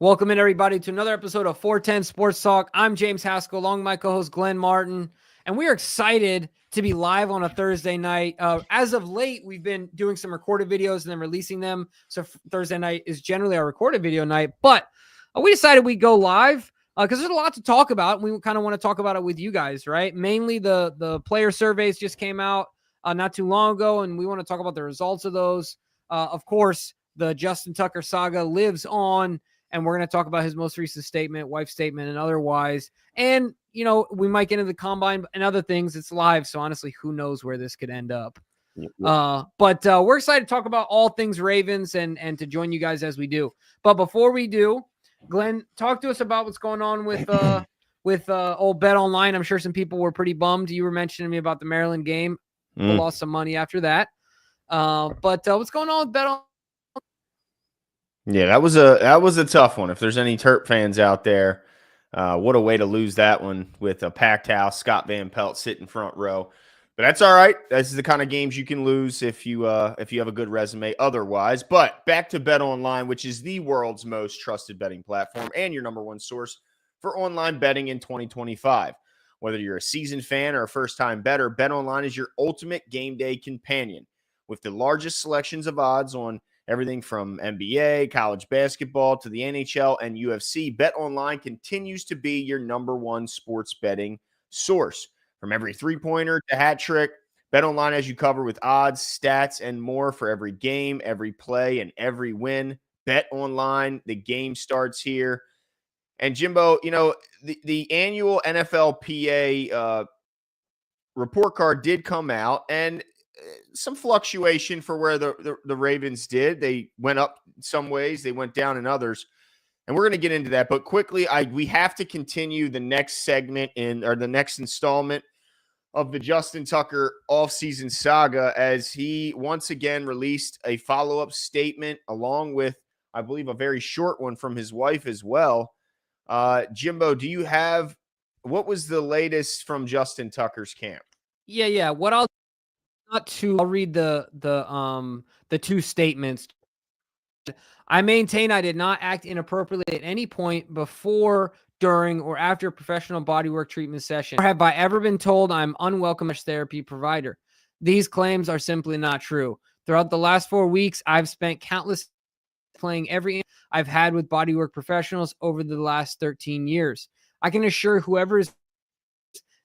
Welcome in, everybody, to another episode of 410 Sports Talk. I'm James Haskell, along with my co-host Glenn Martin, and we are excited to be live on a Thursday night. As of late, we've been doing some recorded videos and then releasing them. So Thursday night is generally our recorded video night, but we decided we'd go live because there's a lot to talk about. And we kind of want to talk about it with you guys, right? Mainly the player surveys just came out not too long ago, and we want to talk about the results of those. Of course, the Justin Tucker saga lives on. And we're going to talk about his most recent statement, wife statement, and otherwise. And, you know, we might get into the combine and other things. It's live. So honestly, who knows where this could end up. But we're excited to talk about all things Ravens and to join you guys as we do. But before we do, Glenn, talk to us about what's going on with old BetOnline. I'm sure some people were pretty bummed. You were mentioning to me about the Maryland game. People lost some money after that. But what's going on with BetOnline? Yeah, that was a tough one. If there's any Terp fans out there, what a way to lose that one with a packed house. Scott Van Pelt sitting front row, but that's all right. This is the kind of games you can lose if you have a good resume otherwise. But back to BetOnline, which is the world's most trusted betting platform and your number one source for online betting in 2025. Whether you're a seasoned fan or a first-time bettor, BetOnline is your ultimate game day companion with the largest selections of odds on everything from NBA, college basketball to the NHL and UFC. BetOnline continues to be your number one sports betting source. From every three-pointer to hat trick, BetOnline has you covered with odds, stats, and more for every game, every play, and every win. BetOnline, the game starts here. And Jimbo, you know, the annual NFLPA report card did come out, and some fluctuation for where the Ravens did. They went up some ways, they went down in others, and we're going to get into that. But quickly, we have to continue the next segment or the next installment of the Justin Tucker offseason saga as he once again released a follow-up statement along with, I believe, a very short one from his wife as well. Jimbo, do you have what was the latest from Justin Tucker's camp? Yeah. I'll read the two statements. I maintain I did not act inappropriately at any point before, during, or after a professional bodywork treatment session. Or have I ever been told I'm unwelcome as therapy provider? These claims are simply not true. Throughout the last 4 weeks, I've spent countless playing every I've had with bodywork professionals over the last 13 years. I can assure whoever is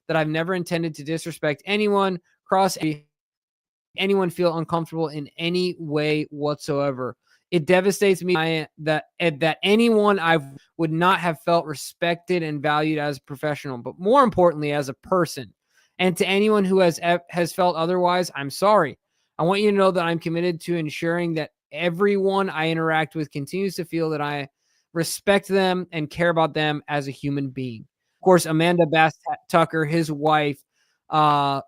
that I've never intended to disrespect anyone, anyone feel uncomfortable in any way whatsoever. It devastates me that anyone I would not have felt respected and valued as a professional, but more importantly, as a person. And to anyone who has felt otherwise, I'm sorry. I want you to know that I'm committed to ensuring that everyone I interact with continues to feel that I respect them and care about them as a human being. Of course, Amanda Bass Tucker, his wife,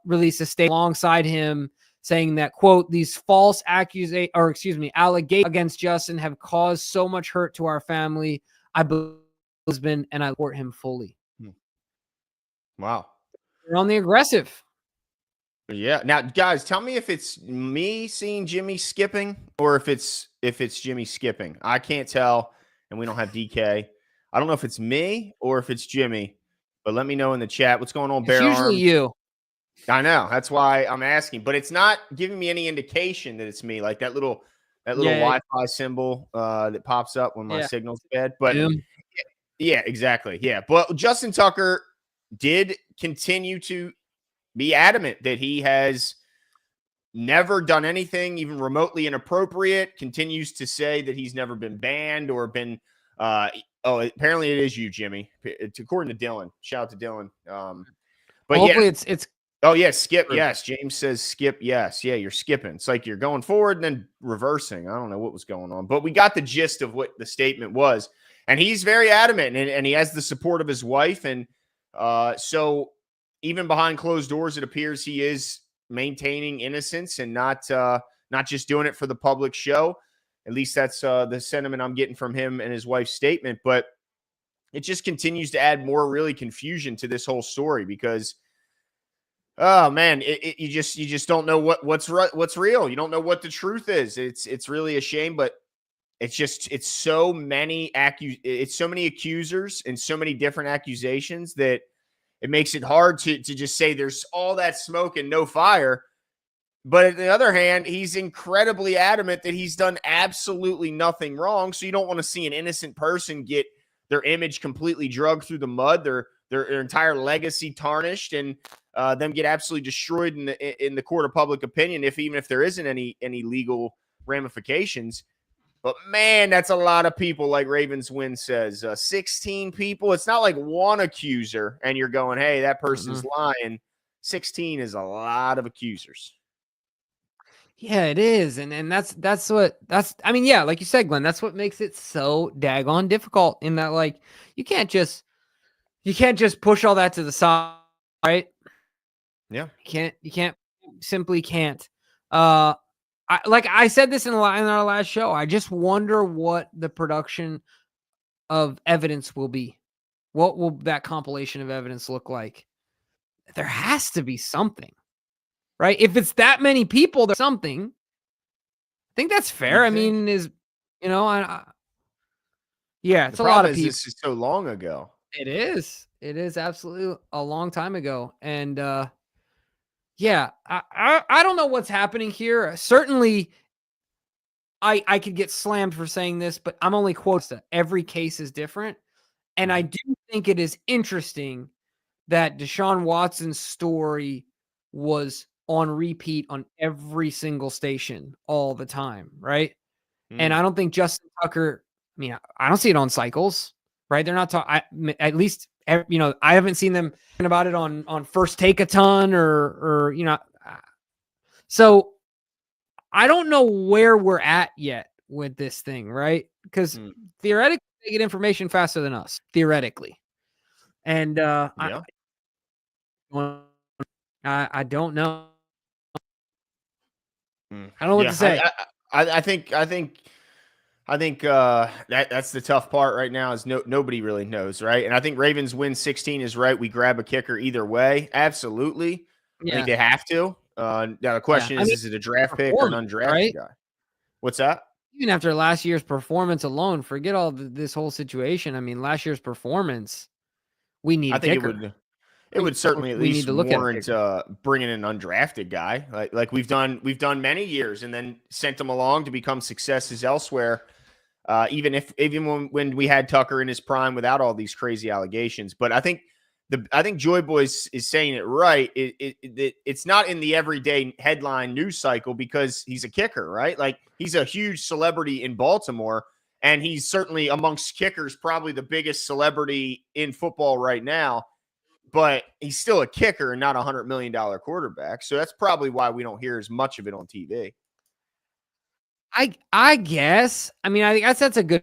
released a statement alongside him saying that, quote, these false allegations against Justin have caused so much hurt to our family. I believe husband and I support him fully. Wow. You're on the aggressive. Yeah. Now, guys, tell me if it's me seeing Jimmy skipping or if it's Jimmy skipping. I can't tell, and we don't have DK. I don't know if it's me or if it's Jimmy, but let me know in the chat. What's going on, Bear It's usually Arms? you. I know. That's why I'm asking, but it's not giving me any indication that it's me. Like that little Wi-Fi symbol that pops up when my signal's bad. But yeah, exactly. Yeah, but Justin Tucker did continue to be adamant that he has never done anything even remotely inappropriate. Continues to say that he's never been banned or been. Apparently it is you, Jimmy. It's according to Dylan. Shout out to Dylan. But hopefully it's. Oh, yeah, skip, yes. James says skip, yes. Yeah, you're skipping. It's like you're going forward and then reversing. I don't know what was going on. But we got the gist of what the statement was. And he's very adamant, and he has the support of his wife. And so even behind closed doors, it appears he is maintaining innocence and not just doing it for the public show. At least that's the sentiment I'm getting from him and his wife's statement. But it just continues to add more really confusion to this whole story because – oh man, you just don't know what's real. You don't know what the truth is. It's really a shame, but it's so many accusers and so many different accusations that it makes it hard to just say there's all that smoke and no fire. But on the other hand, he's incredibly adamant that he's done absolutely nothing wrong. So you don't want to see an innocent person get their image completely dragged through the mud, their entire legacy tarnished, and them get absolutely destroyed in the court of public opinion, even if there isn't any legal ramifications. But man, that's a lot of people, like Ravens Win says. 16 people. It's not like one accuser and you're going, hey, that person's lying. 16 is a lot of accusers. Yeah, it is. And I mean, yeah, like you said, Glenn, that's what makes it so daggone difficult, in that, like, you can't just push all that to the side, right? Yeah. You simply can't. Like I said this in our last show, I just wonder what the production of evidence will be. What will that compilation of evidence look like? There has to be something, right? If it's that many people, there's something. I think that's fair. I mean, yeah, it's a lot of people. This is so long ago. It is. It is absolutely a long time ago. And yeah, I don't know what's happening here. Certainly, I could get slammed for saying this, but I'm only quotes that every case is different. And I do think it is interesting that Deshaun Watson's story was on repeat on every single station all the time, right? And I don't think Justin Tucker, I mean, I don't see it on cycles, right? They're not talking, at least, I haven't seen them talking about it on First Take a ton or so I don't know where we're at yet with this thing, right? Because theoretically, they get information faster than us, theoretically. And I don't know. I don't know what to say. I think that's the tough part right now is nobody really knows, right? And I think Ravens Win 16 is right. We grab a kicker either way. Absolutely. Yeah. I think they have to. Now the question is it a draft pick or an undrafted guy? What's that? Even after last year's performance alone, forget all this whole situation. I mean, last year's performance, we need a kicker. It would certainly at least warrant bringing an undrafted guy, like we've done many years, and then sent them along to become successes elsewhere. Even when we had Tucker in his prime without all these crazy allegations. But I think Joy Boys is saying it right. It's not in the everyday headline news cycle because he's a kicker, right? Like, he's a huge celebrity in Baltimore, and he's certainly amongst kickers probably the biggest celebrity in football right now. But he's still a kicker and not $100 million quarterback. So that's probably why we don't hear as much of it on TV. I guess. I mean, I guess that's a good,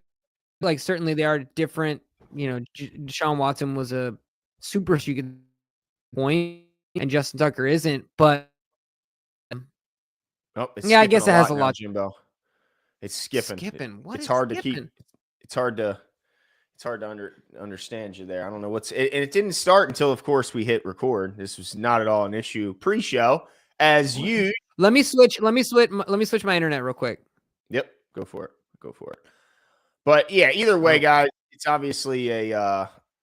like, certainly they are different. Deshaun Watson was a super point, and Justin Tucker isn't. But I guess it has a lot. Jimbo, it's skipping. What? It's hard to keep. It's hard to understand you there. I don't know and it didn't start until, of course, we hit record. This was not at all an issue pre-show. Let me switch my internet real quick. Yep, go for it. But yeah, either way, guys, it's obviously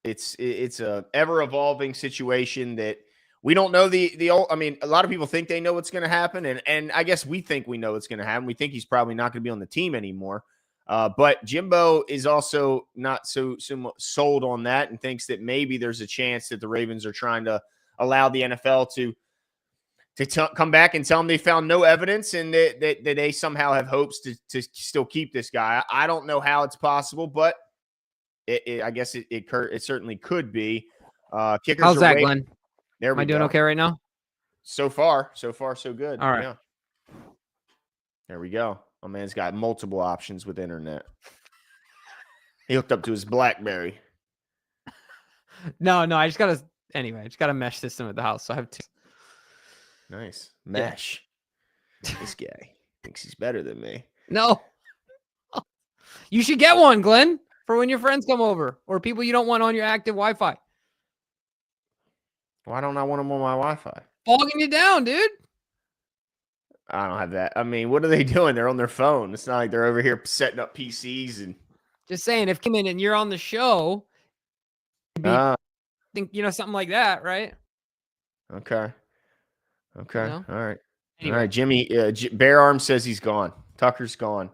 it's a ever evolving situation that we don't know I mean, a lot of people think they know what's going to happen, and I guess we think we know what's going to happen. We think he's probably not going to be on the team anymore. But Jimbo is also not so sold on that and thinks that maybe there's a chance that the Ravens are trying to allow the NFL to come back and tell them they found no evidence and that they somehow have hopes to still keep this guy. I don't know how it's possible, but I guess it certainly could be. Kickers. How's that, Glenn? There we go. Am I doing okay right now? So far, so good. All right. Yeah. There we go. My man's got multiple options with internet. He hooked up to his BlackBerry. No, I just got a mesh system at the house, so I have two. Nice. Mesh. Yeah. This guy thinks he's better than me. No. You should get one, Glenn, for when your friends come over or people you don't want on your active Wi-Fi. Why don't I want them on my Wi-Fi? Bogging you down, dude. I don't have that. I mean, what are they doing? They're on their phone. It's not like they're over here setting up PCs and. Just saying, if come in and you're on the show, be think something like that, right? Okay. Okay. All right. Anyway. All right. Jimmy, Bear Arm says he's gone. Tucker's gone.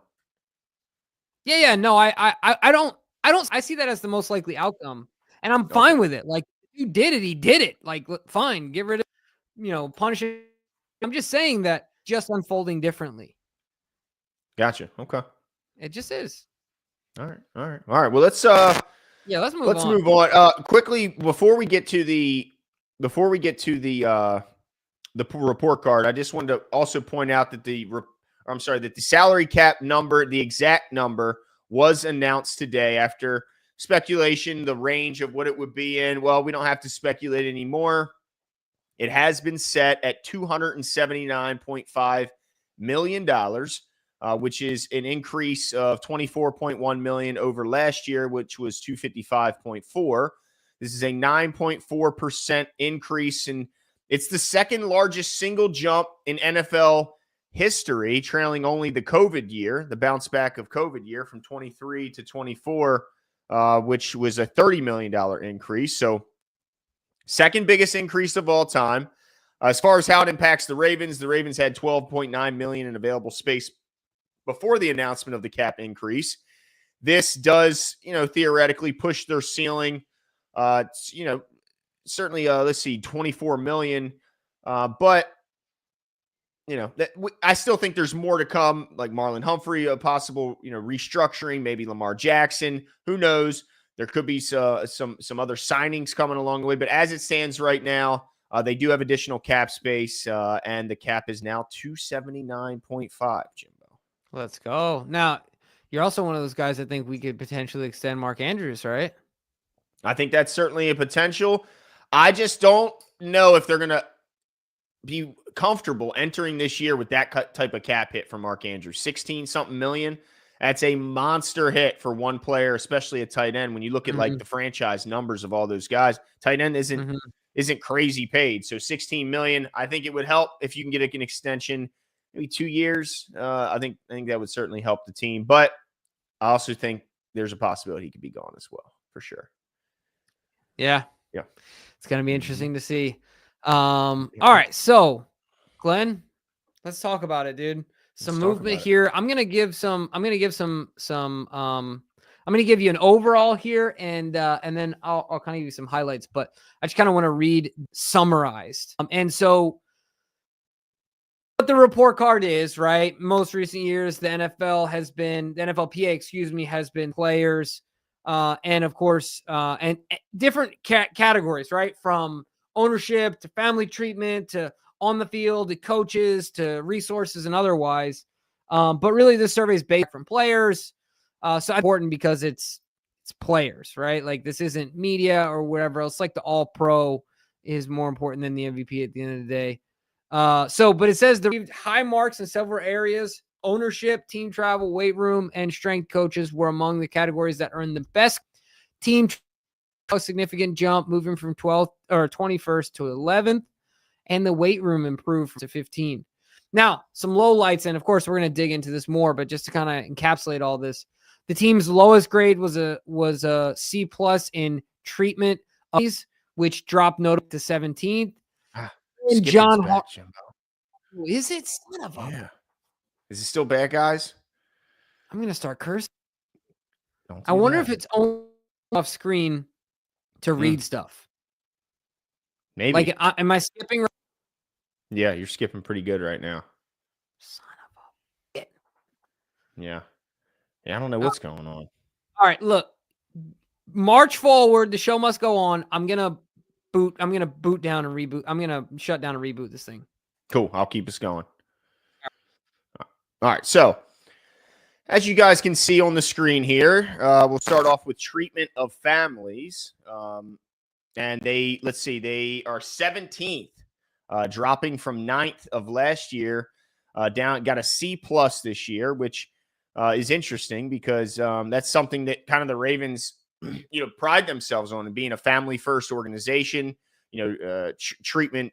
Yeah. No, I don't. I see that as the most likely outcome, and I'm fine with it. Like, if you did it, he did it. Like, fine, get rid of, punish it. I'm just saying that just unfolding differently. Gotcha. Okay. It just is. All right. Well, let's move on. Quickly before we get to the report card, I just wanted to also point out that that the salary cap number, the exact number, was announced today after speculation, the range of what it would be in. Well, we don't have to speculate anymore. It has been set at $279.5 million, which is an increase of $24.1 million over last year, which was $255.4. This is a 9.4% increase, and it's the second largest single jump in NFL history, trailing only the COVID year, the bounce back of COVID year from 23 to 24, which was a $30 million increase. So second biggest increase of all time. As far as how it impacts the Ravens had $12.9 million in available space before the announcement of the cap increase. This does, theoretically push their ceiling. Certainly, let's see, $24 million. But I still think there's more to come, like Marlon Humphrey, a possible, restructuring, maybe Lamar Jackson. Who knows? There could be some other signings coming along the way. But as it stands right now, they do have additional cap space, and the cap is now $279.5, Jimbo. Let's go. Now, you're also one of those guys that think we could potentially extend Mark Andrews, right? I think that's certainly a potential. I just don't know if they're going to be comfortable entering this year with that type of cap hit for Mark Andrews. 16-something million. That's a monster hit for one player, especially a tight end. When you look at like the franchise numbers of all those guys, tight end isn't crazy paid. So 16 million, I think it would help if you can get an extension, maybe 2 years. I think that would certainly help the team. But I also think there's a possibility he could be gone as well, for sure. Yeah. It's going to be interesting to see. All right. So, Glenn, let's talk about it, dude. Some movement here. I'm going to give you an overall here, and then I'll kind of give you some highlights, but I just kind of want to read summarized. And so what the report card is, right? Most recent years, the NFLPA, has been players, and of course, and different categories, right? From ownership to family treatment to on the field to coaches to resources and otherwise. But really, this survey is based from players. So it's important because it's players, right? Like, this isn't media or whatever else. Like, the All-Pro is more important than the MVP at the end of the day. But it says they received high marks in several areas. Ownership, team travel, weight room, and strength coaches were among the categories that earned the best. Team a significant jump, moving from 12th or 21st to 11th, and the weight room improved to 15. Now, some lowlights, and of course, we're going to dig into this more, but just to kind of encapsulate all this, the team's lowest grade was a C+ in treatment, which dropped notably to 17th. And John Hart. Is it? Son of a. Yeah. Is it still bad, guys? I'm going to start cursing. I wonder if it's only off screen to read stuff. Maybe. Like, am I skipping? Yeah, you're skipping pretty good right now. Son of a bitch. Yeah. I don't know what's going on. All right, look. March forward. The show must go on. I'm gonna boot down and reboot. I'm gonna shut down and reboot this thing. Cool. I'll keep us going. All right. So, as you guys can see on the screen here, we'll start off with treatment of families. And they are 17th, dropping from 9th of last year, down, got a C+ this year, which is interesting because that's something that kind of the Ravens, pride themselves on, and being a family first organization, treatment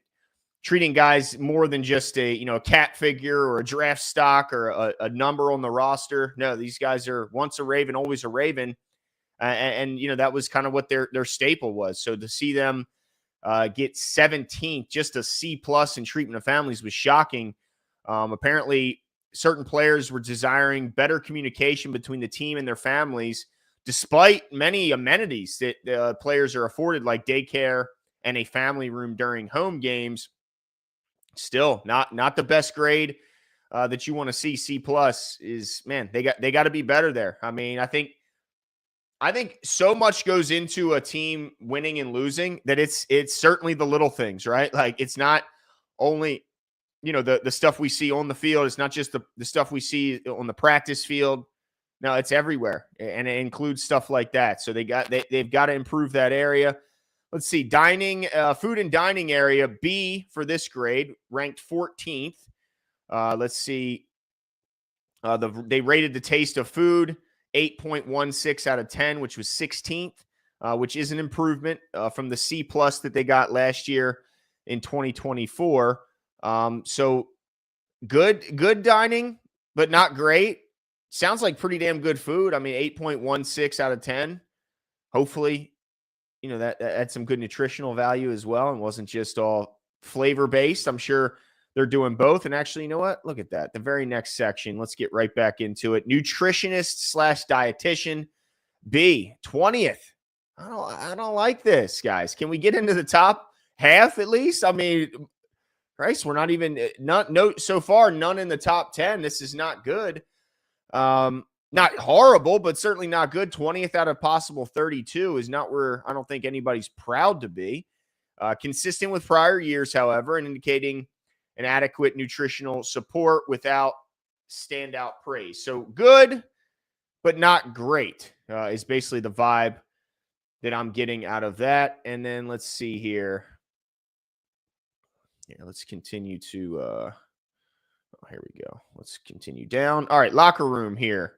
treating guys more than just a cat figure or a draft stock or a number on the roster. No, these guys are once a Raven, always a Raven. And that was kind of what their staple was. So to see them get 17th, just a C plus in treatment of families was shocking. Apparently, certain players were desiring better communication between the team and their families, despite many amenities that players are afforded, like daycare and a family room during home games. Still not the best grade that you want to see. C plus is, man, they got to be better there. I mean, I think so much goes into a team winning and losing that it's certainly the little things, right? Like, it's not only, the stuff we see on the field. It's not just the stuff we see on the practice field. No, it's everywhere. And it includes stuff like that. So they've got to improve that area. Let's see, dining, food and dining area, B for this grade, ranked 14th. Let's see, they rated the taste of food 8.16 out of 10, which was 16th, which is an improvement from the C plus that they got last year in 2024. So good dining, but not great. Sounds like pretty damn good food. I mean, 8.16 out of 10. Hopefully, that had some good nutritional value as well and wasn't just all flavor based. I'm sure they're doing both. And actually, you know what? Look at that. The very next section. Let's get right back into it. Nutritionist / dietitian, B, 20th. I don't like this, guys. Can we get into the top half at least? I mean, Christ, we're not even so far, none in the top 10. This is not good. Not horrible, but certainly not good. 20th out of possible 32 is not where I don't think anybody's proud to be. Consistent with prior years, however, and indicating an adequate nutritional support without standout praise. So good, but not great is basically the vibe that I'm getting out of that. And then let's see here. Yeah, let's continue to here we go. Let's continue down. All right, locker room here.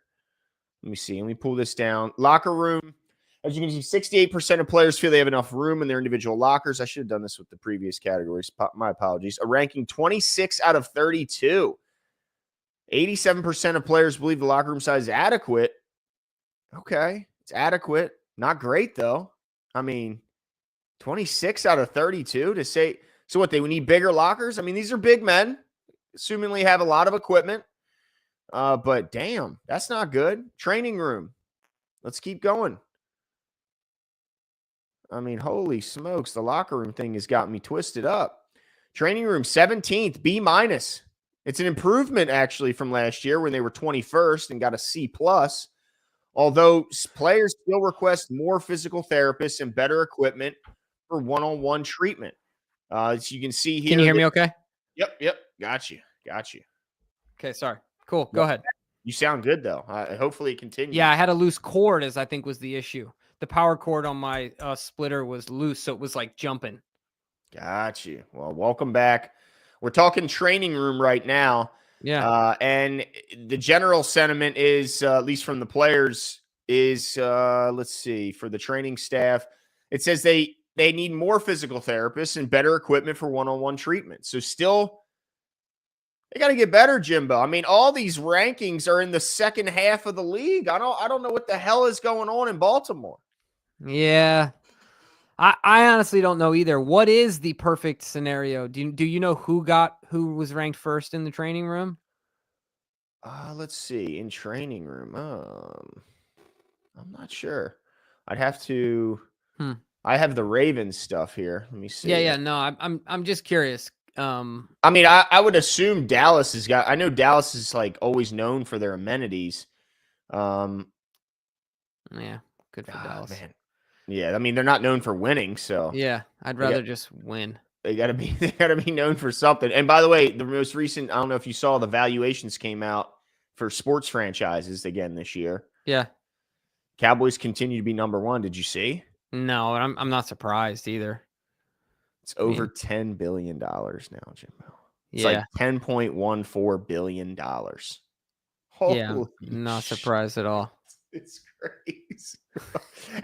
Let me see. Let me pull this down. Locker room. As you can see, 68% of players feel they have enough room in their individual lockers. I should have done this with the previous categories. My apologies. A ranking 26 out of 32. 87% of players believe the locker room size is adequate. Okay, it's adequate. Not great, though. I mean, 26 out of 32 to say. So what, they would need bigger lockers? I mean, these are big men. Assumingly have a lot of equipment. But damn, that's not good. Training room. Let's keep going. I mean, holy smokes, the locker room thing has got me twisted up. Training room, 17th, B minus. It's an improvement, actually, from last year when they were 21st and got a C plus. Although players still request more physical therapists and better equipment for one-on-one treatment. As you can see here. Can you hear me okay? Yep. Got you. Okay, sorry. Cool. Go ahead. You sound good, though. Hopefully it continues. Yeah, I had a loose cord, as I think was the issue. The power cord on my splitter was loose, so it was like jumping. Got you. Well, welcome back. We're talking training room right now. Yeah. And the general sentiment is, at least from the players, is, let's see, for the training staff, it says they need more physical therapists and better equipment for one-on-one treatment. So still, they got to get better, Jimbo. I mean, all these rankings are in the second half of the league. I don't know what the hell is going on in Baltimore. Yeah. I honestly don't know either. What is the perfect scenario? Do you know who was ranked first in the training room? Let's see. In training room. I'm not sure. I'd have to I have the Ravens stuff here. Let me see. Yeah. No, I'm just curious. I mean, I would assume Dallas has got. I know Dallas is like always known for their amenities. Yeah, good for Dallas. Man. Yeah, I mean they're not known for winning, so yeah, I'd rather just win. They gotta be known for something. And by the way, the most recent, I don't know if you saw, the valuations came out for sports franchises again this year. Yeah, Cowboys continue to be number one. Did you see? No, I'm not surprised either. It's over $10 billion now, Jimbo. It's like like $10.14 billion. Holy yeah, not surprised at all. It's crazy.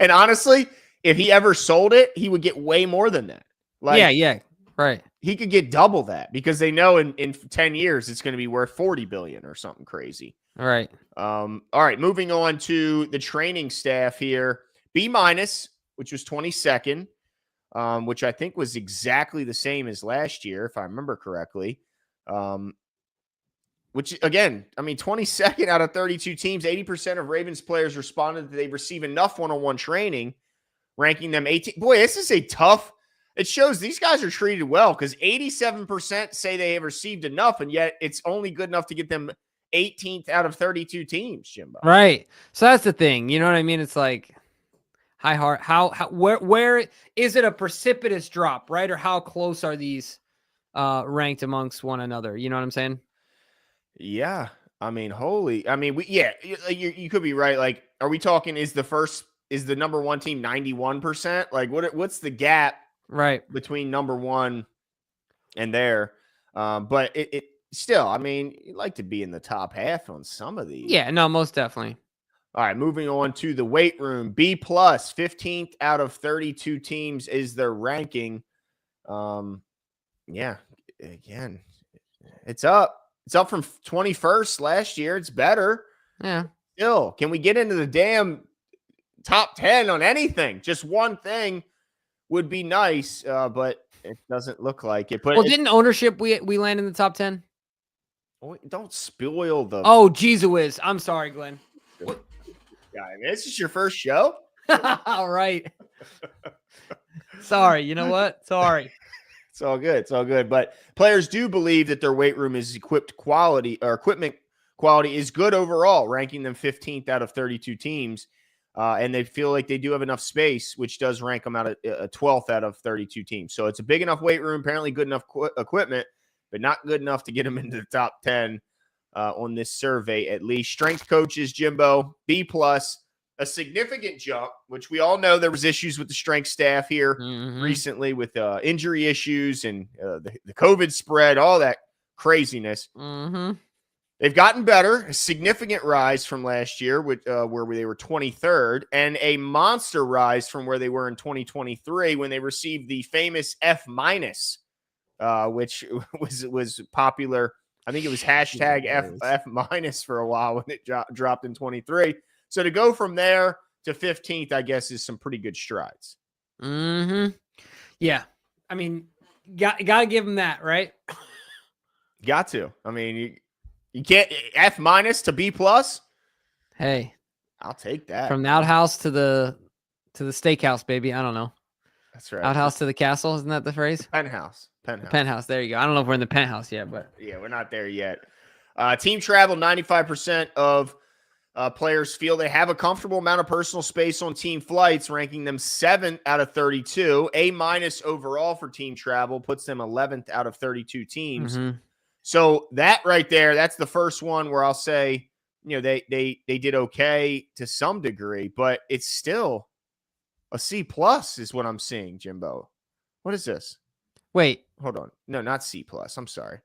And honestly, if he ever sold it, he would get way more than that. Like, yeah, right. he could get double that because they know in 10 years it's going to be worth 40 billion or something crazy. All right. All right, moving on to the training staff here. B-, which was 22nd, which I think was exactly the same as last year, if I remember correctly. Which, again, I mean, 22nd out of 32 teams, 80% of Ravens players responded that they receive enough one-on-one training, ranking them 18. Boy, this is a tough – it shows these guys are treated well because 87% say they have received enough, and yet it's only good enough to get them 18th out of 32 teams, Jimbo. Right. So that's the thing. You know what I mean? It's like where is it a precipitous drop, right? Or how close are these ranked amongst one another? You know what I'm saying? Yeah. I mean, you could be right. Like, are we talking is the number one team 91%? Like, what's the gap between number one and there? But it still, I mean, you'd like to be in the top half on some of these. Yeah, no, most definitely. All right, moving on to the weight room. B+, 15th out of 32 teams is their ranking. Yeah, again, it's up. It's up from 21st last year. It's better. Yeah. Still, can we get into the damn top 10 on anything? Just one thing would be nice, but it doesn't look like it. But well, didn't ownership we land in the top 10? Don't spoil the. Oh, geez, whiz. I'm sorry, Glenn. Guy, this is your first show? All right. Sorry. You know what? Sorry. It's all good. It's all good. But players do believe that their weight room is equippment quality is good overall, ranking them 15th out of 32 teams. And they feel like they do have enough space, which does rank them out at 12th out of 32 teams. So it's a big enough weight room, apparently good enough equipment, but not good enough to get them into the top 10 on this survey, at least. Strength coaches, Jimbo, B+, a significant jump, which we all know there was issues with the strength staff here recently with injury issues and the COVID spread, all that craziness. They've gotten better, a significant rise from last year, where they were 23rd, and a monster rise from where they were in 2023 when they received the famous F-, which was popular. I think it was hashtag F- for a while when it dropped in 23. So to go from there to 15th, I guess, is some pretty good strides. Yeah. I mean, got to give them that, right? Got to. I mean, you can't F- to B+. Hey, I'll take that. From the outhouse to the steakhouse, baby. I don't know. That's right. Outhouse to the castle. Isn't that the phrase? Penthouse. Penthouse. There you go. I don't know if we're in the penthouse yet, but yeah, we're not there yet. Team travel, 95% of players feel they have a comfortable amount of personal space on team flights, ranking them 7th out of 32. A- overall for team travel puts them 11th out of 32 teams. So that right there, that's the first one where I'll say, they did okay to some degree, but it's still a C+ is what I'm seeing, Jimbo. What is this? Wait. Hold on. No, not C+. I'm sorry.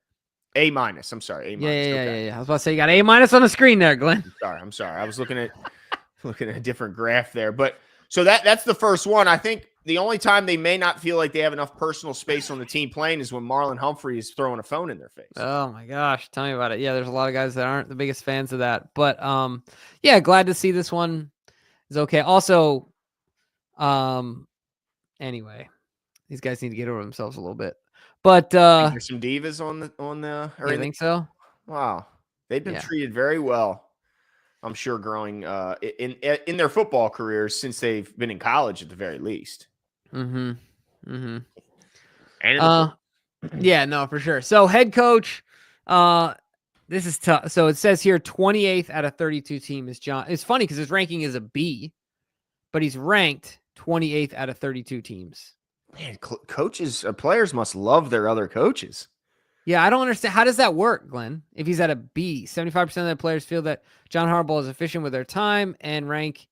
A-. I'm sorry. A-. Yeah. I was about to say you got A- on the screen there, Glenn. I'm sorry. I was looking at a different graph there. But so that's the first one. I think the only time they may not feel like they have enough personal space on the team plane is when Marlon Humphrey is throwing a phone in their face. Oh my gosh. Tell me about it. Yeah, there's a lot of guys that aren't the biggest fans of that. But yeah, glad to see this one is okay. Also, anyway, these guys need to get over themselves a little bit. But there's some divas on the. You think so? Wow, they've been treated very well. I'm sure growing in their football careers since they've been in college at the very least. And yeah, no, for sure. So head coach, this is tough. So it says here 28th out of 32 team is John. It's funny because his ranking is a B, but he's ranked 28th out of 32 teams. Man, players must love their other coaches. Yeah, I don't understand. How does that work, Glenn? If he's at a B, 75% of the players feel that John Harbaugh is efficient with their time and a rank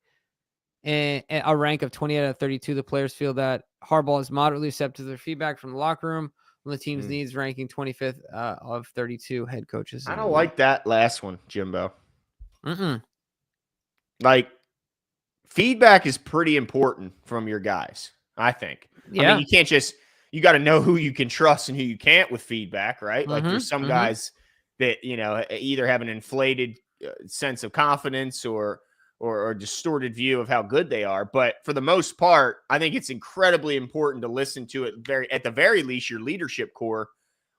of 28 out of 32. The players feel that Harbaugh is moderately receptive to their feedback from the locker room on the team's needs, ranking 25th of 32 head coaches. I don't like that last one, Jimbo. Like, feedback is pretty important from your guys, I think. Yeah. I mean, you can't just you got to know who you can trust and who you can't with feedback, right? Like there's some Mm-hmm. guys that, either have an inflated sense of confidence or distorted view of how good they are. But for the most part, I think it's incredibly important to listen to it at the very least, your leadership core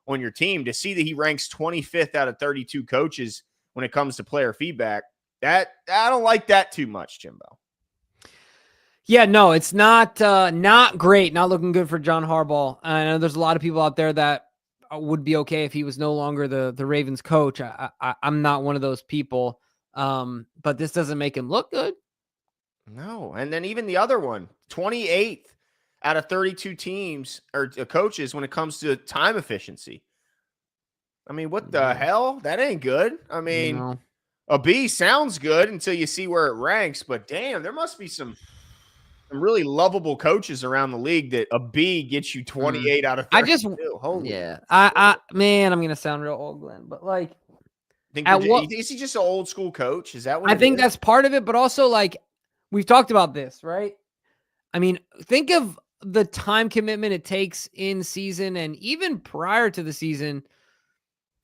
on your team, to see that he ranks 25th out of 32 coaches when it comes to player feedback. That I don't like that too much, Jimbo. Yeah, no, it's not great. Not looking good for John Harbaugh. I know there's a lot of people out there that would be okay if he was no longer the Ravens coach. I'm not one of those people. But this doesn't make him look good. No. And then even the other one, 28th out of 32 teams or coaches when it comes to time efficiency. I mean, what the hell? That ain't good. I mean, a B sounds good until you see where it ranks, but damn, there must be some really lovable coaches around the league that a B gets you 28 out of 32. Holy. Yeah. Man, I'm going to sound real old, Glenn, but like, is he just an old school coach? Is that what I think that's part of it, but also like we've talked about this, right? I mean, think of the time commitment it takes in season and even prior to the season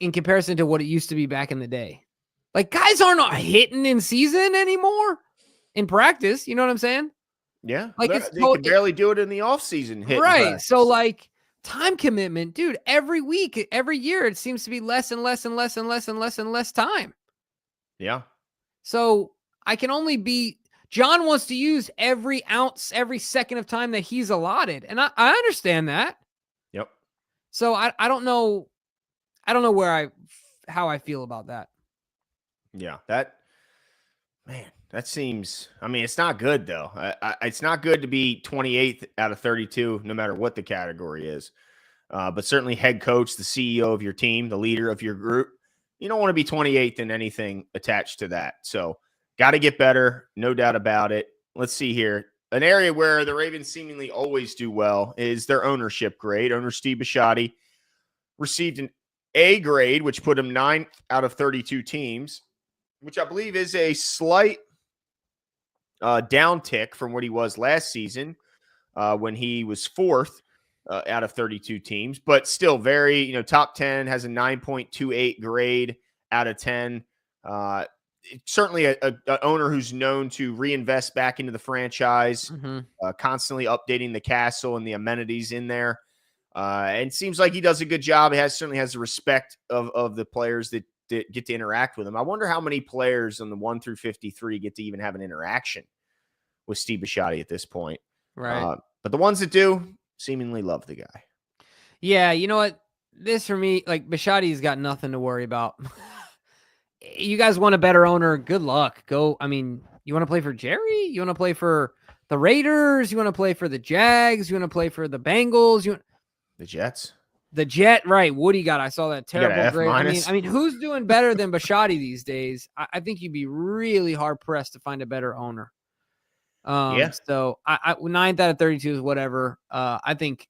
in comparison to what it used to be back in the day. Like guys aren't hitting in season anymore in practice. You know what I'm saying? Yeah. Like they can barely do it in the off season. Right. So like time commitment, dude, every week, every year, it seems to be less and less and less and less and less and less time. Yeah. So I can only be, John wants to use every ounce, every second of time that he's allotted. And I understand that. Yep. So I don't know. I don't know how I feel about that. Yeah. That seems, I mean, it's not good though. It's not good to be 28th out of 32, no matter what the category is. But certainly head coach, the CEO of your team, the leader of your group, you don't want to be 28th in anything attached to that. So got to get better. No doubt about it. Let's see here. An area where the Ravens seemingly always do well is their ownership grade. Owner Steve Bisciotti received an A grade, which put him 9th out of 32 teams, which I believe is a slight downtick from what he was last season when he was 4th out of 32 teams, but still very, top 10, has a 9.28 grade out of 10. Certainly a owner who's known to reinvest back into the franchise, constantly updating the castle and the amenities in there. And seems like he does a good job. He certainly has the respect of the players that get to interact with him. I wonder how many players on the 1 through 53 get to even have an interaction with Steve Bisciotti at this point. Right. But the ones that do seemingly love the guy. Yeah. You know what? This for me, like Bisciotti's got nothing to worry about. You guys want a better owner. Good luck. Go. I mean, you want to play for Jerry? You want to play for the Raiders? You want to play for the Jags? You want to play for the Bengals? The Jets? The Jet, right? Woody I saw that terrible grade. F-. I mean, who's doing better than Bisciotti these days? I think you'd be really hard pressed to find a better owner. So I 9th out of 32 is whatever. I think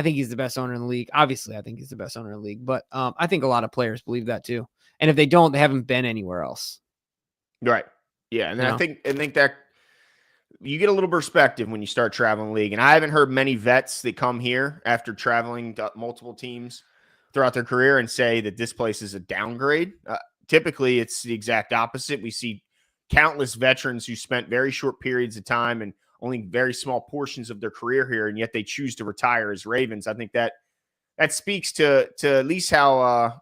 he's the best owner in the league. Obviously, I think he's the best owner in the league, but I think a lot of players believe that too. And if they don't, they haven't been anywhere else. Right. Yeah. And then I think that you get a little perspective when you start traveling the league. And I haven't heard many vets that come here after traveling to multiple teams throughout their career and say that this place is a downgrade. Typically, it's the exact opposite. We see countless veterans who spent very short periods of time and only very small portions of their career here, and yet they choose to retire as Ravens. I think that speaks to at least how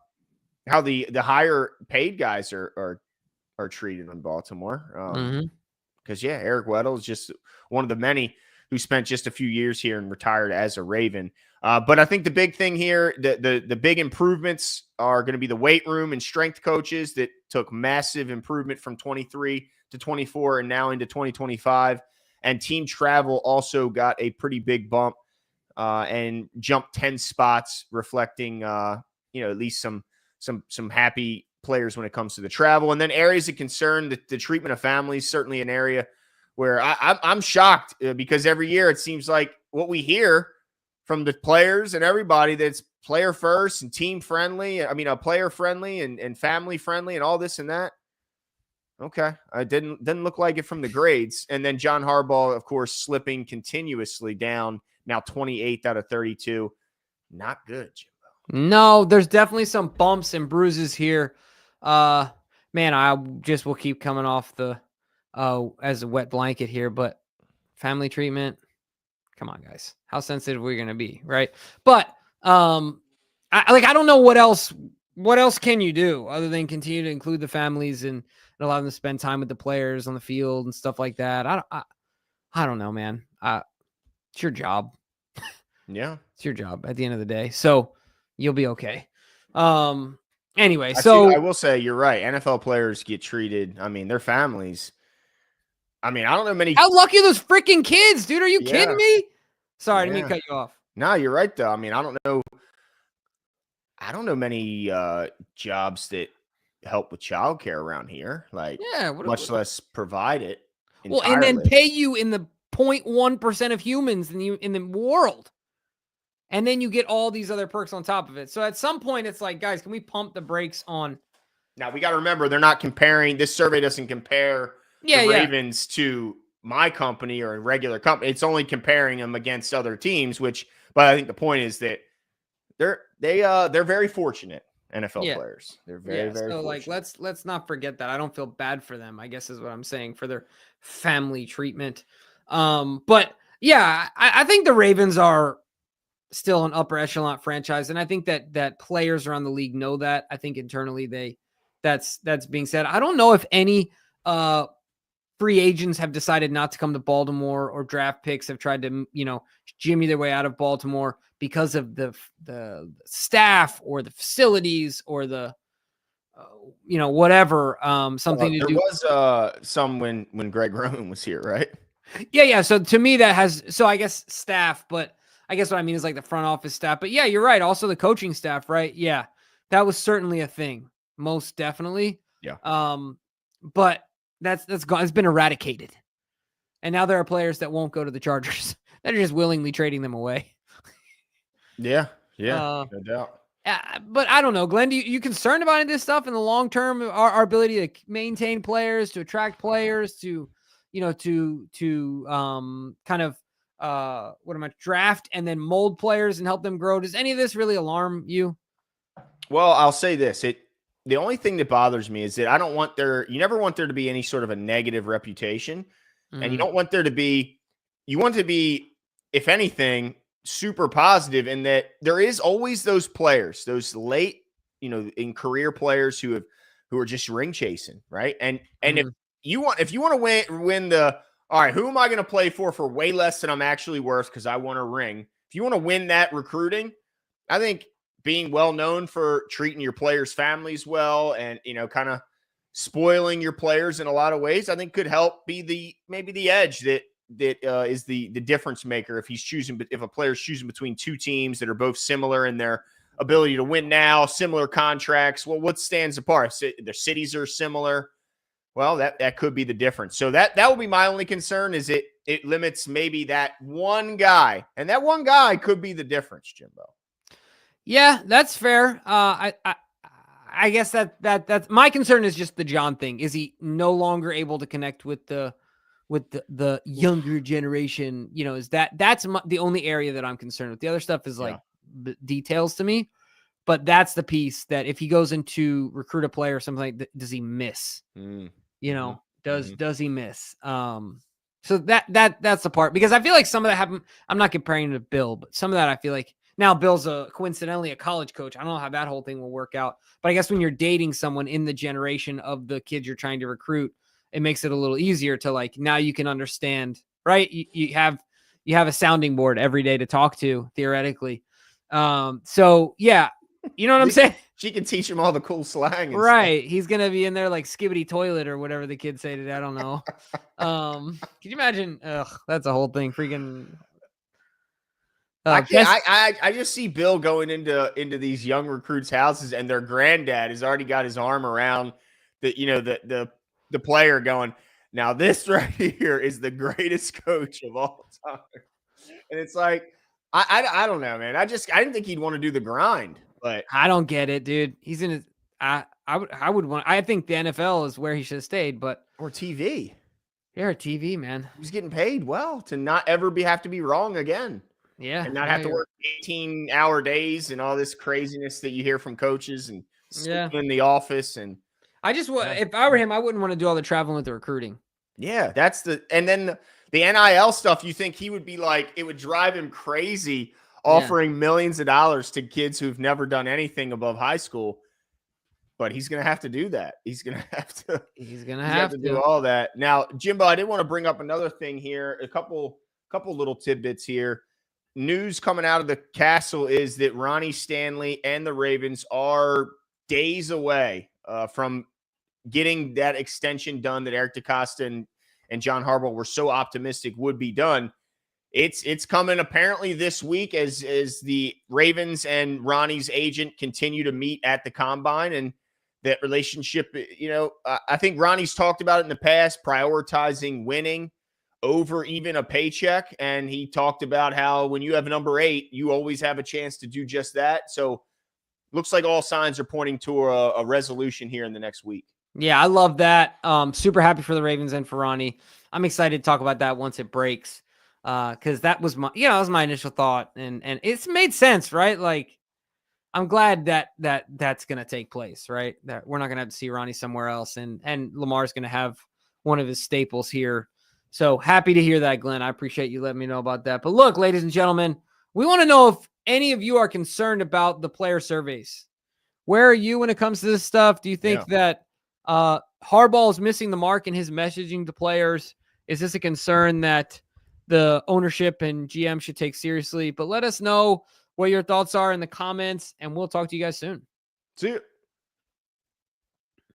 the higher paid guys are treated in Baltimore. Because Eric Weddle is just one of the many who spent just a few years here and retired as a Raven. But I think the big thing here, the big improvements are going to be the weight room and strength coaches that took massive improvement from 23 to 24 and now into 2025. And team travel also got a pretty big bump and jumped 10 spots, reflecting at least some happy players when it comes to the travel. And then areas of concern, the treatment of families, certainly an area where I'm shocked because every year it seems like what we hear from the players and everybody that's player first and team friendly. I mean, player friendly and family friendly and all this and that. Okay. I didn't look like it from the grades. And then John Harbaugh, of course, slipping continuously down now 28th out of 32. Not good, Jimbo. No, there's definitely some bumps and bruises here. Man, I just will keep coming off the as a wet blanket here, but family treatment. Come on, guys. How sensitive are we gonna be, right? But I don't know what else can you do other than continue to include the families and allow them to spend time with the players on the field and stuff like that. I don't know, man. It's your job. Yeah. It's your job at the end of the day. So you'll be okay. Anyway, I will say you're right. NFL players get treated. I mean, their families. I mean, I don't know many. How lucky are those freaking kids, dude? Are you kidding me? Sorry, I didn't mean to cut you off. No, you're right though. I mean, I don't know many jobs that help with childcare around here. Like, much less provide it entirely. Well, and then pay you in the 0.1% of humans in the world. And then you get all these other perks on top of it. So at some point, it's like, guys, can we pump the brakes on? Now, we got to remember, they're not comparing. This survey doesn't compare the Ravens to my company or a regular company. It's only comparing them against other teams, but I think the point is that they're very fortunate NFL players. They're very so fortunate. Like, let's not forget that. I don't feel bad for them, I guess is what I'm saying, for their family treatment. But yeah, I think the Ravens are still an upper echelon franchise. And I think that players around the league know that. I think internally that's being said. I don't know if any free agents have decided not to come to Baltimore, or draft picks have tried to, jimmy their way out of Baltimore because of the staff or the facilities or the whatever, something to do. There was some when Greg Roman was here, right? Yeah. So to me, I guess staff, but I guess what I mean is like the front office staff. But yeah, you're right. Also the coaching staff, right? Yeah, that was certainly a thing. Most definitely. Yeah. But that's gone. It's been eradicated. And now there are players that won't go to the Chargers that are just willingly trading them away. Yeah. No doubt. But I don't know, Glenn, you concerned about this stuff in the long term? Our ability to maintain players, to attract players, to kind of draft and then mold players and help them grow. Does any of this really alarm you? Well, I'll say this. The only thing that bothers me is that you never want there to be any sort of a negative reputation. Mm-hmm. And you want to be, if anything, super positive, in that there is always those players, those late, in career players who are just ring chasing. Right. And if you want to win all right, who am I going to play for way less than I'm actually worth because I want a ring? If you want to win that recruiting, I think being well known for treating your players' families well and, kind of spoiling your players in a lot of ways, I think could help be maybe the edge that is the difference maker if a player's choosing between two teams that are both similar in their ability to win now, similar contracts. Well, what stands apart? Their cities are similar. Well, that could be the difference. So that will be my only concern, is it limits maybe that one guy, and that one guy could be the difference, Jimbo. Yeah, that's fair. I guess that's my concern is just the John thing. Is he no longer able to connect with the younger generation? Is that's the only area that I'm concerned with. The other stuff is details to me. But that's the piece that if he goes into recruit a player or something like that, does he miss? Does he miss? So that's the part, because I feel like some of that happened. I'm not comparing him to Bill, but some of that I feel like now Bill's coincidentally a college coach. I don't know how that whole thing will work out, but I guess when you're dating someone in the generation of the kids you're trying to recruit, it makes it a little easier to now you can understand, right? You have a sounding board every day to talk to, theoretically. So yeah. You know what I'm saying? She can teach him all the cool slang. Right. He's going to be in there like skibbity toilet or whatever the kids say today. I don't know. Can you imagine? That's a whole thing. Freaking. I just see Bill going into these young recruits' houses, and their granddad has already got his arm around the player, going, now this right here is the greatest coach of all time. And it's like, I don't know, man. I didn't think he'd want to do the grind. But I don't get it, dude. He's in his. I would want. I think the NFL is where he should have stayed, or TV. Yeah, TV, man. He's getting paid well to not ever have to be wrong again. Yeah. and not have to work 18-hour days and all this craziness that you hear from coaches and sleeping in the office. And I just if I were him, I wouldn't want to do all the traveling with the recruiting. Yeah, and then the NIL stuff, you think he would be like, it would drive him crazy offering millions of dollars to kids who've never done anything above high school. But he's going to have to do that. He's going to have to do all that. Now, Jimbo, I did want to bring up another thing here, a couple little tidbits here. News coming out of the castle is that Ronnie Stanley and the Ravens are days away from getting that extension done that Eric DeCosta and John Harbaugh were so optimistic would be done. It's coming apparently this week as the Ravens and Ronnie's agent continue to meet at the combine, and that relationship, I think Ronnie's talked about it in the past, prioritizing winning over even a paycheck. And he talked about how when you have number 8, you always have a chance to do just that. So looks like all signs are pointing to a resolution here in the next week. Yeah, I love that. Super happy for the Ravens and for Ronnie. I'm excited to talk about that once it breaks. Because that was my initial thought, and it's made sense, right? Like, I'm glad that's gonna take place, right? That we're not gonna have to see Ronnie somewhere else, and Lamar's gonna have one of his staples here. So happy to hear that, Glenn. I appreciate you letting me know about that. But look, ladies and gentlemen, we want to know if any of you are concerned about the player surveys. Where are you when it comes to this stuff? Do you think that Harbaugh is missing the mark in his messaging to players? Is this a concern that the ownership and GM should take seriously? But let us know what your thoughts are in the comments, and we'll talk to you guys soon. See you.